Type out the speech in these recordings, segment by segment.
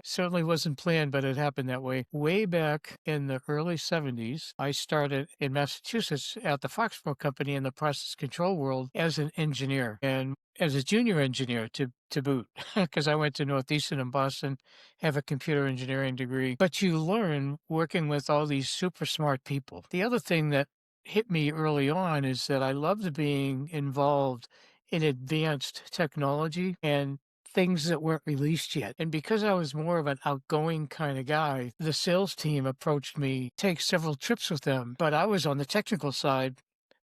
Certainly wasn't planned, but it happened that way. Way back in the early 70s, I started in Massachusetts at the Foxborough Company in the process control world as an engineer and as a junior engineer to boot, because I went to Northeastern in Boston, have a computer engineering degree. But you learn working with all these super smart people. The other thing that hit me early on is that I loved being involved in advanced technology and things that weren't released yet. And because I was more of an outgoing kind of guy, the sales team approached me, take several trips with them, but I was on the technical side,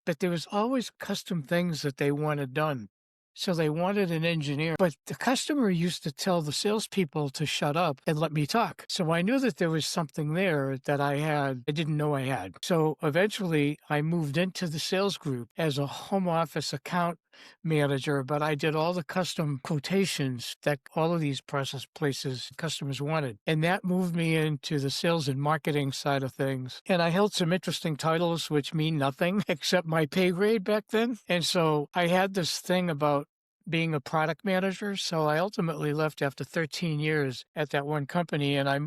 but there was always custom things that they wanted done. So they wanted an engineer, but the customer used to tell the salespeople to shut up and let me talk. So I knew that there was something there that I didn't know I had. So eventually I moved into the sales group as a home office account manager, but I did all the custom quotations that all of these process places customers wanted. And that moved me into the sales and marketing side of things. And I held some interesting titles, which mean nothing except my pay grade back then. And so I had this thing about being a product manager. So I ultimately left after 13 years at that one company and I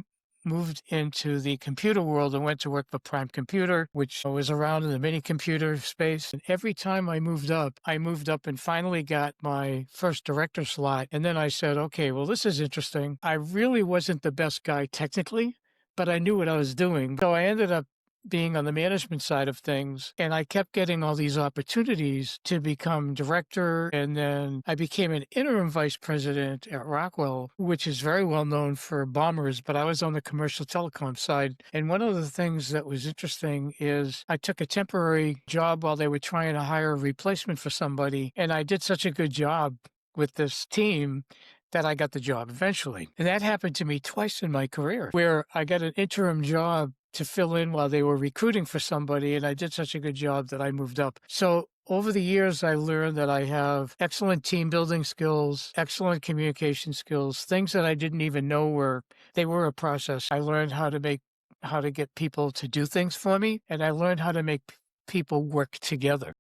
moved into the computer world and went to work for Prime Computer, which was around in the mini computer space. And every time I moved up and finally got my first director slot. And then I said, okay, well, this is interesting. I really wasn't the best guy technically, but I knew what I was doing. So I ended up being on the management side of things. And I kept getting all these opportunities to become director. And then I became an interim vice president at Rockwell, which is very well known for bombers, but I was on the commercial telecom side. And one of the things that was interesting is I took a temporary job while they were trying to hire a replacement for somebody. And I did such a good job with this team that I got the job eventually. And that happened to me twice in my career, where I got an interim job to fill in while they were recruiting for somebody, and I did such a good job that I moved up. So over the years, I learned that I have excellent team building skills, excellent communication skills, things that I didn't even know they were a process. I learned how to get people to do things for me, and I learned how to make people work together.